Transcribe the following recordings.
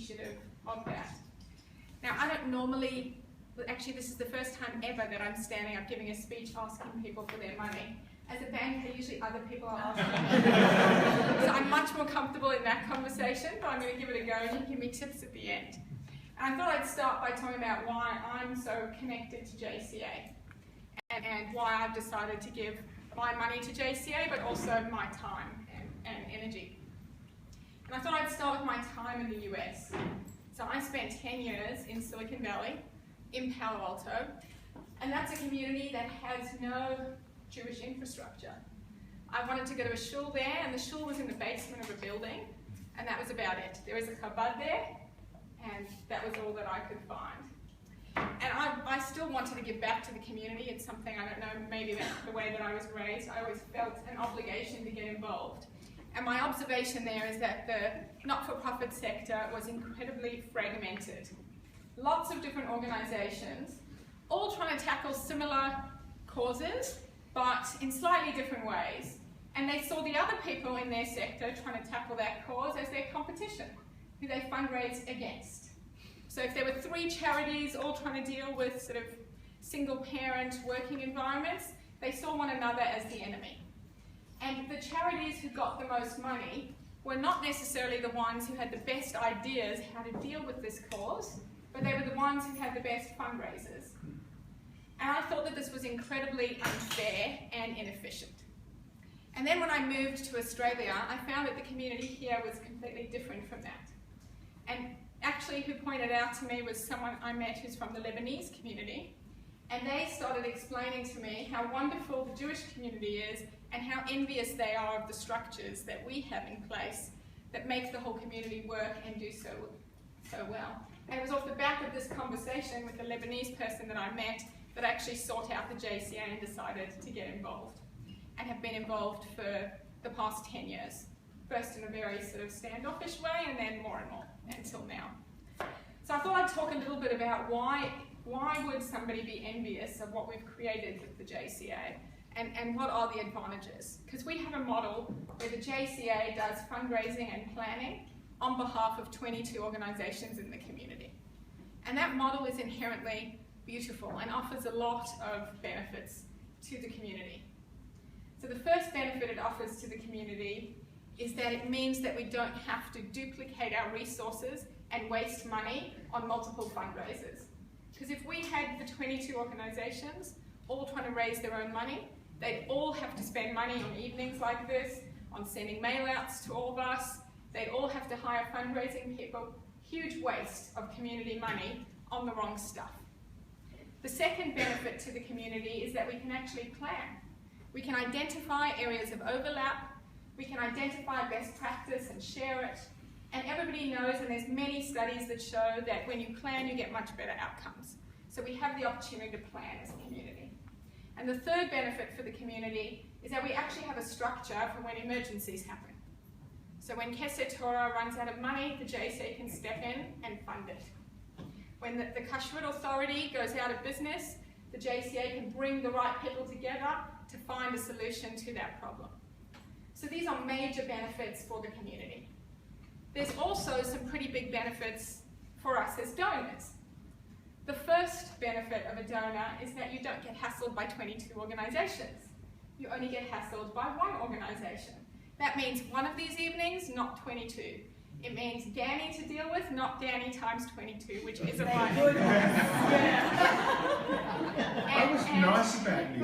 appreciative of that. Now, I don't normally, actually this is the first time ever that I'm standing up giving a speech asking people for their money. As a banker, usually other people are asking me. So I'm much more comfortable in that conversation, but I'm going to give it a go and you can give me tips at the end. And I thought I'd start by talking about why I'm so connected to JCA and why I've decided to give my money to JCA, but also my time and energy. And I thought I'd start with my time in the US. So I spent 10 years in Silicon Valley, in Palo Alto, and that's a community that has no Jewish infrastructure. I wanted to go to a shul there, and the shul was in the basement of a building, and that was about it. There was a Chabad there, and that was all that I could find. And I still wanted to give back to the community. It's something, I don't know, maybe that's the way that I was raised. I always felt an obligation to get involved. And my observation there is that the not-for-profit sector was incredibly fragmented. Lots of different organizations, all trying to tackle similar causes, but in slightly different ways. And they saw the other people in their sector trying to tackle that cause as their competition, who they fundraise against. So if there were 3 charities all trying to deal with sort of single-parent working environments, they saw one another as the enemy. And the charities who got the most money were not necessarily the ones who had the best ideas how to deal with this cause, but they were the ones who had the best fundraisers. And I thought that this was incredibly unfair and inefficient. And then when I moved to Australia, I found that the community here was completely different from that. And actually who pointed out to me was someone I met who's from the Lebanese community. And they started explaining to me how wonderful the Jewish community is and how envious they are of the structures that we have in place that make the whole community work and do so well. And it was off the back of this conversation with the Lebanese person that I met that I actually sought out the JCA and decided to get involved, and have been involved for the past 10 years. First in a very sort of standoffish way, and then more and more until now. So I thought I'd talk a little bit about why would somebody be envious of what we've created with the JCA, and what are the advantages? Because we have a model where the JCA does fundraising and planning on behalf of 22 organisations in the community. And that model is inherently beautiful and offers a lot of benefits to the community. So the first benefit it offers to the community is that it means that we don't have to duplicate our resources and waste money on multiple fundraisers. Because if we had the 22 organisations all trying to raise their own money, they'd all have to spend money on evenings like this, on sending mail-outs to all of us. They'd all have to hire fundraising people. Huge waste of community money on the wrong stuff. The second benefit to the community is that we can actually plan. We can identify areas of overlap, we can identify best practice and share it, and everybody knows, and there's many studies that show that when you plan, you get much better outcomes. So we have the opportunity to plan as a community. And the third benefit for the community is that we actually have a structure for when emergencies happen. So when Keser Torah runs out of money, the JCA can step in and fund it. When the Kashrut Authority goes out of business, the JCA can bring the right people together to find a solution to that problem. So these are major benefits for the community. There's also some pretty big benefits for us as donors. The first benefit of a donor is that you don't get hassled by 22 organisations. You only get hassled by one organisation. That means one of these evenings, not 22. It means Danny to deal with, not Danny times 22, which is a right. I was nice about you.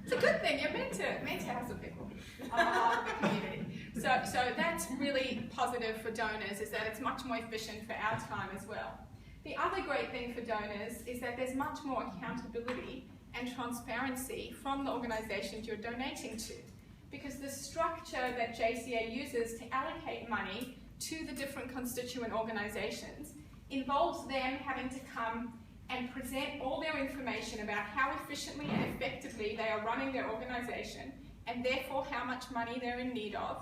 It's a good thing. You're meant to hassle people on behalf of the community. So that's really positive for donors, is that it's much more efficient for our time as well. The other great thing for donors is that there's much more accountability and transparency from the organisations you're donating to. Because the structure that JCA uses to allocate money to the different constituent organisations involves them having to come and present all their information about how efficiently and effectively they are running their organisation, and therefore how much money they're in need of.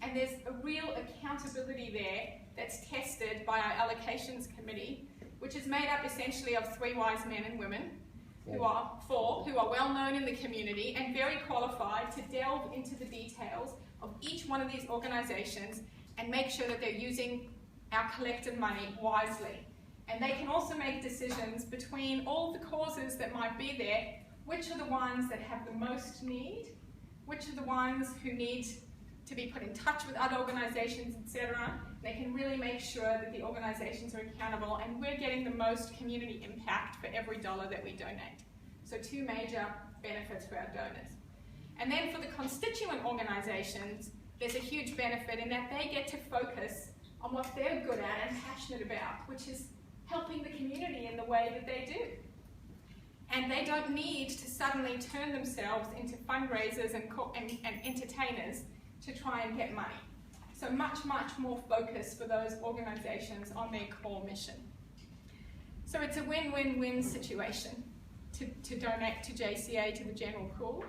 And there's a real accountability there that's tested by our allocations committee, which is made up essentially of 3 wise men and women, who are well known in the community and very qualified to delve into the details of each one of these organisations and make sure that they're using our collective money wisely. And they can also make decisions between all the causes that might be there, which are the ones that have the most need, which are the ones who need to be put in touch with other organisations, etc. They can really make sure that the organisations are accountable and we're getting the most community impact for every dollar that we donate. So two major benefits for our donors. And then for the constituent organisations, there's a huge benefit in that they get to focus on what they're good at and passionate about, which is helping the community in the way that they do. And they don't need to suddenly turn themselves into fundraisers and entertainers to try and get money. So much, much more focus for those organisations on their core mission. So it's a win-win-win situation to donate to JCA, to the general pool.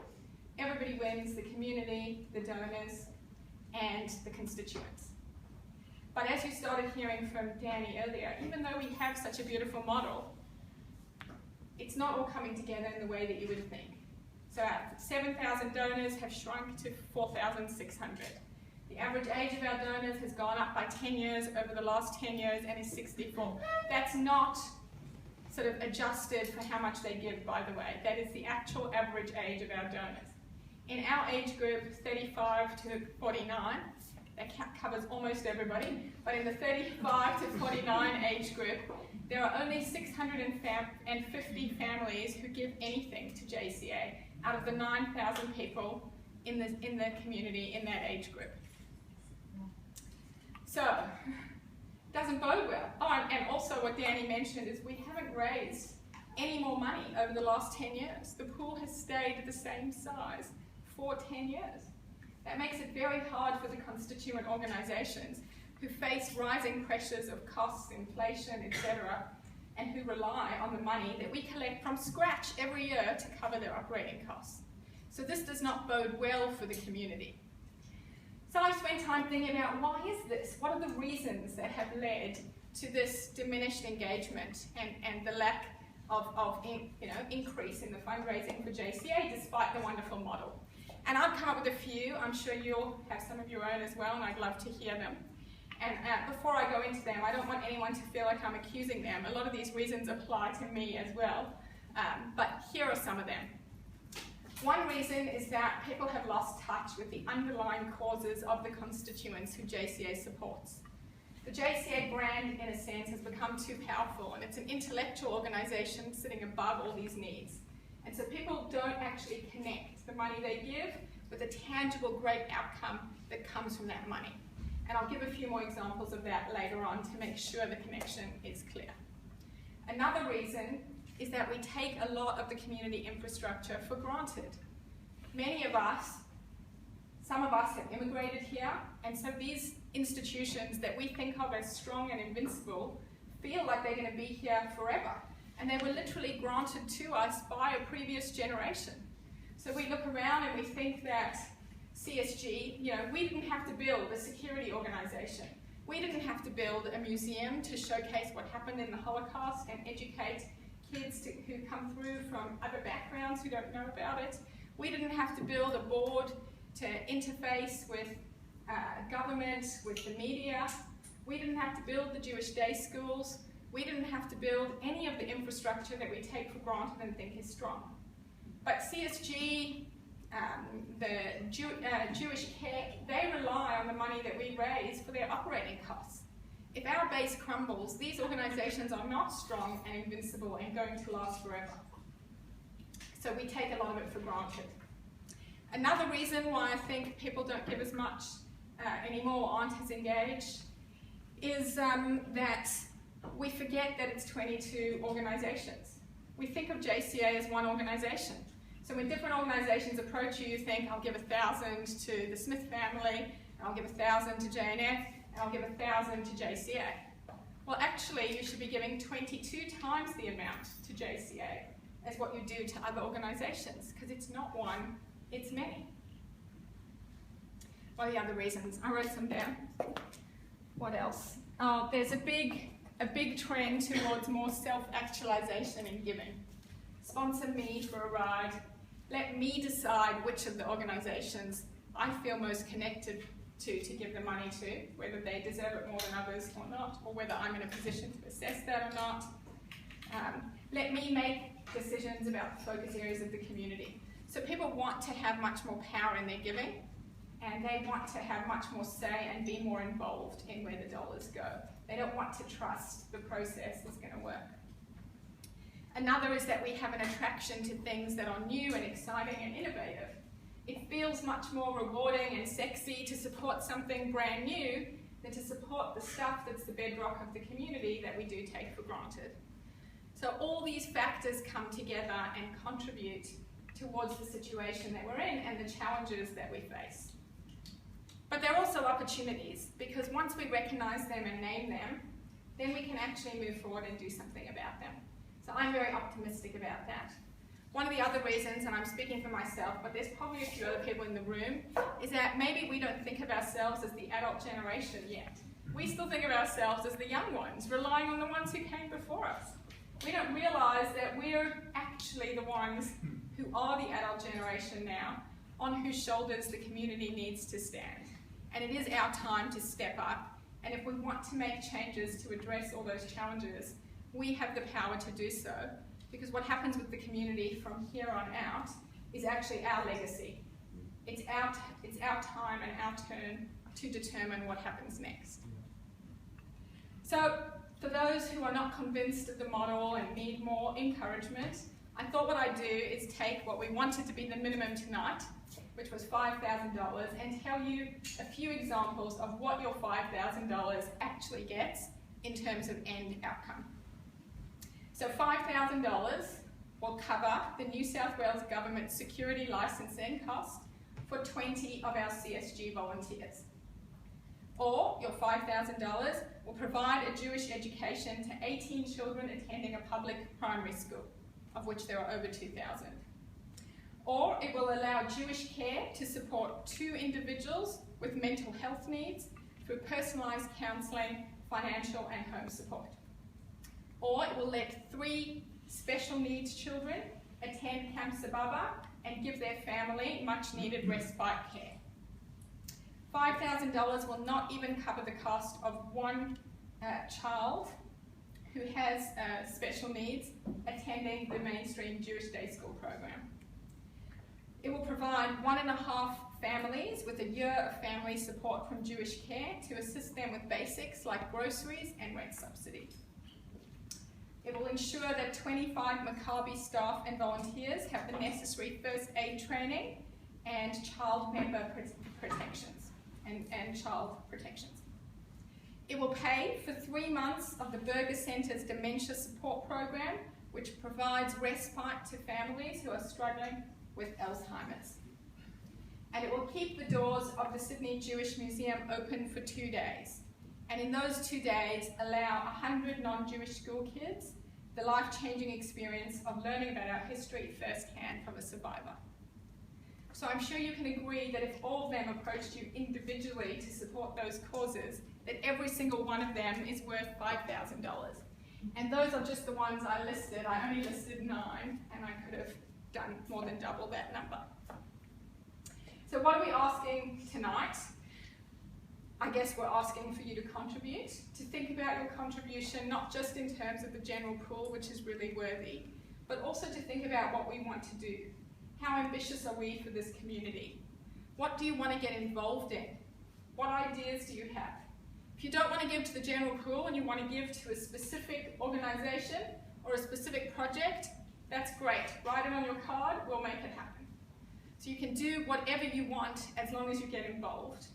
Everybody wins, the community, the donors, and the constituents. But as you started hearing from Danny earlier, even though we have such a beautiful model, it's not all coming together in the way that you would think. So our 7,000 donors have shrunk to 4,600. The average age of our donors has gone up by 10 years over the last 10 years and is 64. That's not sort of adjusted for how much they give, by the way. That is the actual average age of our donors. In our age group, 35 to 49, that covers almost everybody, but in the 35 to 49 age group, there are only 650 families who give anything to JCA out of the 9,000 people in the community in that age group. So, doesn't bode well. Oh, and also what Danny mentioned is we haven't raised any more money over the last 10 years. The pool has stayed the same size for 10 years. That makes it very hard for the constituent organisations who face rising pressures of costs, inflation, etc., and who rely on the money that we collect from scratch every year to cover their operating costs. So this does not bode well for the community. So I spent time thinking about why is this? What are the reasons that have led to this diminished engagement and the lack of increase in the fundraising for JCA despite the wonderful model? And I've come up with a few. I'm sure you'll have some of your own as well, and I'd love to hear them. And before I go into them, I don't want anyone to feel like I'm accusing them. A lot of these reasons apply to me as well, but here are some of them. One reason is that people have lost touch with the underlying causes of the constituents who JCA supports. The JCA brand, in a sense, has become too powerful, and it's an intellectual organisation sitting above all these needs. And so people don't actually connect the money they give with a tangible, great outcome that comes from that money. And I'll give a few more examples of that later on to make sure the connection is clear. Another reason is that we take a lot of the community infrastructure for granted. Many of us, some of us have immigrated here, and so these institutions that we think of as strong and invincible feel like they're going to be here forever. And they were literally granted to us by a previous generation. So we look around and we think that CSG, we didn't have to build a security organisation. We didn't have to build a museum to showcase what happened in the Holocaust and educate kids who come through from other backgrounds who don't know about it. We didn't have to build a board to interface with government, with the media. We didn't have to build the Jewish day schools. We didn't have to build any of the infrastructure that we take for granted and think is strong. But CSG, the Jewish care, they rely on the money that we raise for their operating costs. If our base crumbles, these organisations are not strong and invincible and going to last forever. So we take a lot of it for granted. Another reason why I think people don't give as much anymore, aren't as engaged, is that we forget that it's 22 organisations. We think of JCA as one organisation. So when different organisations approach you, you think, I'll give 1,000 to the Smith family, and I'll give 1,000 to JNF, and I'll give 1,000 to JCA. Well, actually, you should be giving 22 times the amount to JCA as what you do to other organisations, because it's not one, it's many. What are the other reasons? I wrote some down. What else? Oh, there's a big trend towards more self-actualization in giving. Sponsor me for a ride. Let me decide which of the organisations I feel most connected to give the money to, whether they deserve it more than others or not, or whether I'm in a position to assess that or not. Let me make decisions about the focus areas of the community. So people want to have much more power in their giving, and they want to have much more say and be more involved in where the dollars go. They don't want to trust the process is going to work. Another is that we have an attraction to things that are new and exciting and innovative. It feels much more rewarding and sexy to support something brand new than to support the stuff that's the bedrock of the community that we do take for granted. So all these factors come together and contribute towards the situation that we're in and the challenges that we face. But there are also opportunities, because once we recognize them and name them, then we can actually move forward and do something about them. So I'm very optimistic about that. One of the other reasons, and I'm speaking for myself, but there's probably a few other people in the room, is that maybe we don't think of ourselves as the adult generation yet. We still think of ourselves as the young ones, relying on the ones who came before us. We don't realize that we're actually the ones who are the adult generation now, on whose shoulders the community needs to stand. And it is our time to step up, and if we want to make changes to address all those challenges, we have the power to do so. Because what happens with the community from here on out is actually our legacy. It's our time and our turn to determine what happens next. So for those who are not convinced of the model and need more encouragement, I thought what I'd do is take what we wanted to be the minimum tonight, which was $5,000, and tell you a few examples of what your $5,000 actually gets in terms of end outcome. So $5,000 will cover the New South Wales Government security licensing cost for 20 of our CSG volunteers. Or your $5,000 will provide a Jewish education to 18 children attending a public primary school, of which there are over 2,000. Or it will allow Jewish care to support 2 individuals with mental health needs through personalised counselling, financial and home support. Or it will let 3 special needs children attend Camp Sababa and give their family much needed respite care. $5,000 will not even cover the cost of one child who has special needs attending the mainstream Jewish day school program. It will provide 1.5 families with a year of family support from Jewish Care to assist them with basics like groceries and rent subsidy. It will ensure that 25 Maccabi staff and volunteers have the necessary first aid training and child member protections and child protections. It will pay for 3 months of the Berger Centre's Dementia Support Program, which provides respite to families who are struggling with Alzheimer's. And it will keep the doors of the Sydney Jewish Museum open for 2 days. And in those 2 days, allow 100 non-Jewish school kids the life-changing experience of learning about our history firsthand from a survivor. So I'm sure you can agree that if all of them approached you individually to support those causes, that every single one of them is worth $5,000. And those are just the ones I listed. I only listed 9, and I could have done more than double that number. So what are we asking tonight? I guess we're asking for you to contribute, to think about your contribution, not just in terms of the general pool, which is really worthy, but also to think about what we want to do. How ambitious are we for this community? What do you want to get involved in? What ideas do you have? If you don't want to give to the general pool and you want to give to a specific organisation or a specific project, that's great. Write it on your card, we'll make it happen. So you can do whatever you want as long as you get involved.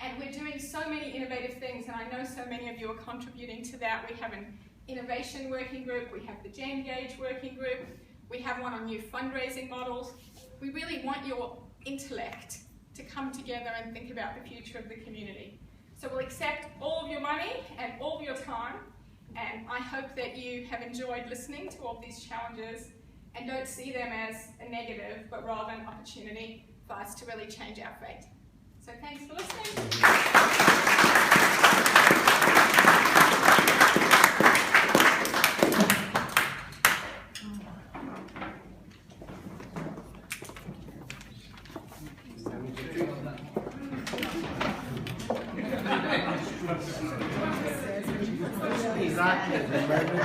And we're doing so many innovative things, and I know so many of you are contributing to that. We have an innovation working group, we have the Gen-Gage working group, we have one on new fundraising models. We really want your intellect to come together and think about the future of the community. So we'll accept all of your money and all of your time, and I hope that you have enjoyed listening to all these challenges and don't see them as a negative, but rather an opportunity for us to really change our fate. So thanks for listening. Exactly.